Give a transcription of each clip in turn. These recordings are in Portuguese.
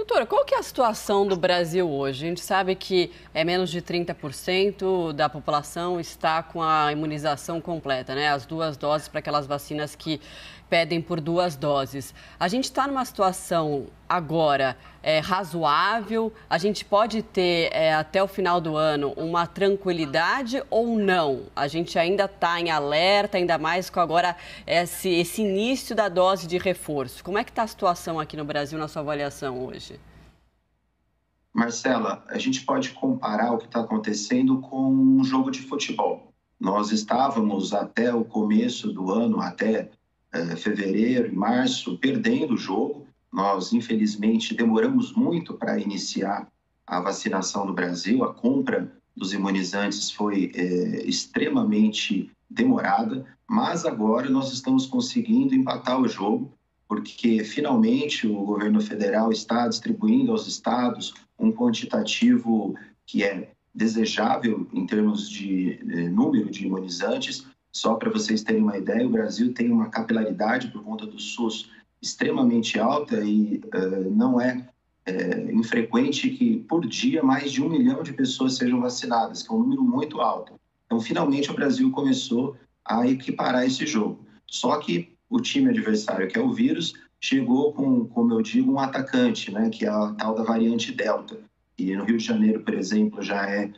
Doutora, qual que é a situação do Brasil hoje? A gente sabe que menos de 30% da população está com a imunização completa, né? As 2 doses para aquelas vacinas que pedem por 2 doses. A gente está numa situação agora razoável? A gente pode ter até o final do ano uma tranquilidade ou não? A gente ainda está em alerta, ainda mais com agora esse início da dose de reforço. Como é que está a situação aqui no Brasil na sua avaliação hoje? Marcela, a gente pode comparar o que está acontecendo com um jogo de futebol. Nós estávamos até o começo do ano, até fevereiro e março, perdendo o jogo. Nós, infelizmente, demoramos muito para iniciar a vacinação no Brasil. A compra dos imunizantes foi extremamente demorada, mas agora nós estamos conseguindo empatar o jogo, porque finalmente o governo federal está distribuindo aos estados um quantitativo que é desejável em termos de número de imunizantes. Só para vocês terem uma ideia, o Brasil tem uma capilaridade por conta do SUS extremamente alta e não é infrequente que por dia mais de 1 milhão de pessoas sejam vacinadas, que é um número muito alto. Então, finalmente, o Brasil começou a equiparar esse jogo. Só que o time adversário, que é o vírus, chegou com, como eu digo, um atacante, né, que é a tal da variante Delta. E no Rio de Janeiro, por exemplo, já é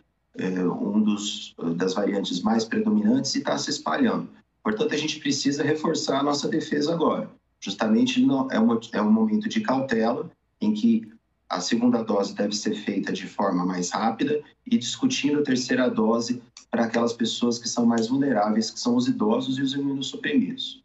das variantes mais predominantes e está se espalhando. Portanto, a gente precisa reforçar a nossa defesa agora. Justamente é um momento de cautela em que a segunda dose deve ser feita de forma mais rápida e discutindo a terceira dose para aquelas pessoas que são mais vulneráveis, que são os idosos e os imunossuprimidos.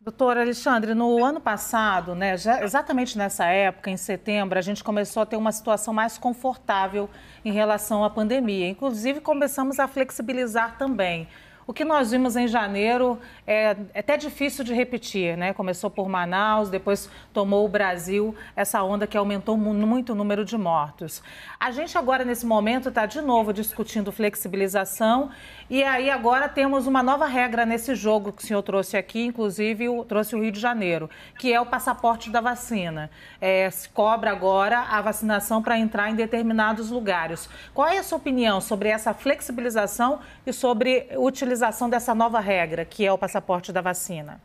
Doutor Alexandre, no ano passado, né, exatamente nessa época, em setembro, a gente começou a ter uma situação mais confortável em relação à pandemia. Inclusive, começamos a flexibilizar também. O que nós vimos em janeiro é até difícil de repetir, né? Começou por Manaus, depois tomou o Brasil, essa onda que aumentou muito o número de mortos. A gente agora, nesse momento, está de novo discutindo flexibilização e aí agora temos uma nova regra nesse jogo que o senhor trouxe aqui, inclusive trouxe o Rio de Janeiro, que é o passaporte da vacina. Se cobra agora a vacinação para entrar em determinados lugares. Qual é a sua opinião sobre essa flexibilização e sobre utilização dessa nova regra, que é o passaporte da vacina?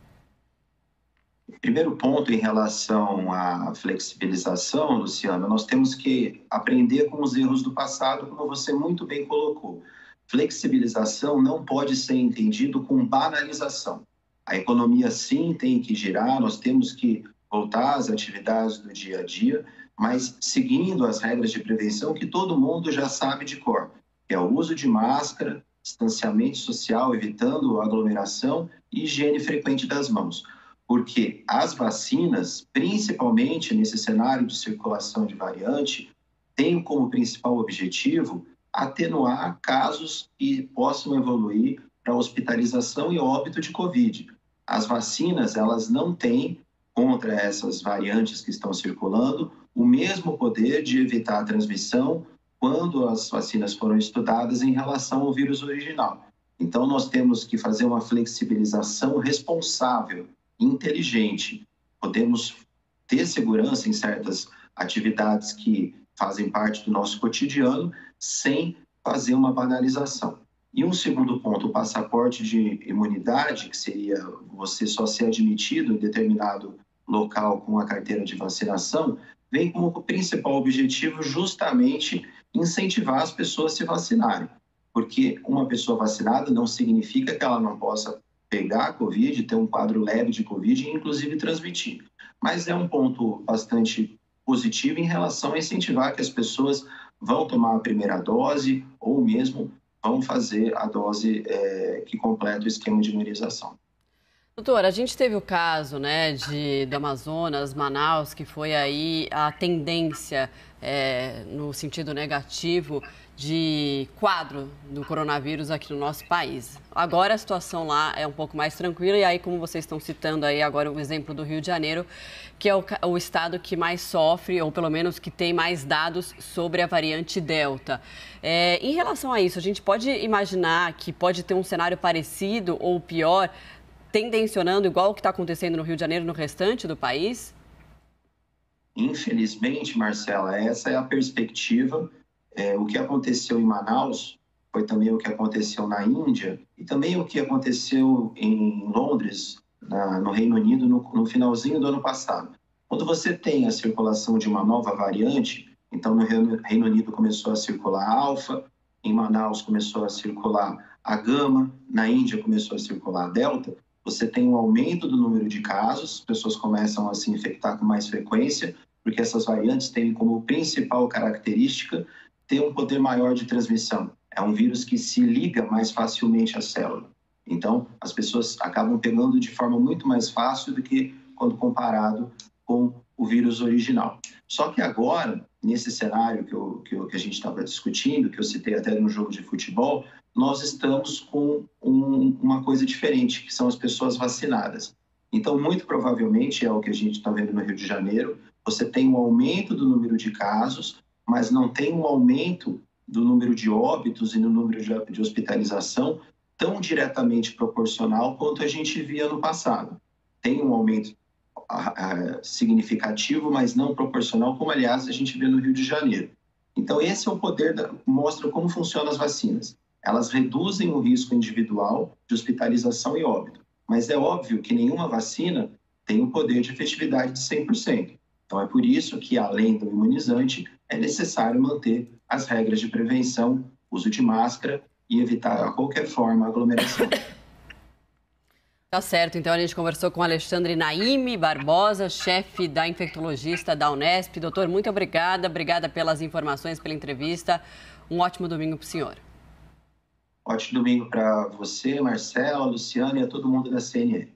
Primeiro ponto em relação à flexibilização, Luciana, nós temos que aprender com os erros do passado, como você muito bem colocou. Flexibilização não pode ser entendido com banalização. A economia, sim, tem que girar, nós temos que voltar às atividades do dia a dia, mas seguindo as regras de prevenção que todo mundo já sabe de cor, que é o uso de máscara, distanciamento social, evitando aglomeração e higiene frequente das mãos. Porque as vacinas, principalmente nesse cenário de circulação de variante, têm como principal objetivo atenuar casos que possam evoluir para hospitalização e óbito de Covid. As vacinas, elas não têm, contra essas variantes que estão circulando, o mesmo poder de evitar a transmissão quando as vacinas foram estudadas em relação ao vírus original. Então, nós temos que fazer uma flexibilização responsável, inteligente. Podemos ter segurança em certas atividades que fazem parte do nosso cotidiano, sem fazer uma banalização. E um segundo ponto, o passaporte de imunidade, que seria você só ser admitido em determinado local com a carteira de vacinação, vem como principal objetivo justamente incentivar as pessoas a se vacinarem. Porque uma pessoa vacinada não significa que ela não possa pegar a Covid, ter um quadro leve de Covid e inclusive transmitir. Mas é um ponto bastante positivo em relação a incentivar que as pessoas vão tomar a primeira dose ou mesmo vão fazer a dose que completa o esquema de imunização. Doutora, a gente teve o caso, né, do Amazonas, Manaus, que foi aí a tendência no sentido negativo de quadro do coronavírus aqui no nosso país. Agora a situação lá é um pouco mais tranquila e aí, como vocês estão citando aí agora o exemplo do Rio de Janeiro, que é o estado que mais sofre, ou pelo menos que tem mais dados sobre a variante Delta. Em relação a isso, a gente pode imaginar que pode ter um cenário parecido ou pior, tendencionando igual o que está acontecendo no Rio de Janeiro no restante do país? Infelizmente, Marcela, essa é a perspectiva. O que aconteceu em Manaus foi também o que aconteceu na Índia e também o que aconteceu em Londres, no Reino Unido, no finalzinho do ano passado. Quando você tem a circulação de uma nova variante, então no Reino Unido começou a circular a alfa, em Manaus começou a circular a gama, na Índia começou a circular a delta, você tem um aumento do número de casos, as pessoas começam a se infectar com mais frequência, porque essas variantes têm como principal característica ter um poder maior de transmissão. É um vírus que se liga mais facilmente à célula. Então, as pessoas acabam pegando de forma muito mais fácil do que quando comparado com o vírus original. Só que agora, nesse cenário que a gente estava discutindo, que eu citei até no jogo de futebol, nós estamos com uma coisa diferente, que são as pessoas vacinadas. Então, muito provavelmente, é o que a gente está vendo no Rio de Janeiro, você tem um aumento do número de casos, mas não tem um aumento do número de óbitos e no número de hospitalização tão diretamente proporcional quanto a gente via no passado. Tem um aumento significativo, mas não proporcional, como, aliás, a gente vê no Rio de Janeiro. Então, esse é o poder, mostra como funcionam as vacinas. Elas reduzem o risco individual de hospitalização e óbito, mas é óbvio que nenhuma vacina tem o poder de efetividade de 100%. Então, é por isso que, além do imunizante, é necessário manter as regras de prevenção, uso de máscara e evitar, a qualquer forma, a aglomeração. Tá certo, então a gente conversou com Alexandre Naime Barbosa, chefe da infectologista da Unesp. Doutor, muito obrigada pelas informações, pela entrevista. Um ótimo domingo para o senhor. Ótimo domingo para você, Marcela, Luciana e a todo mundo da CNN.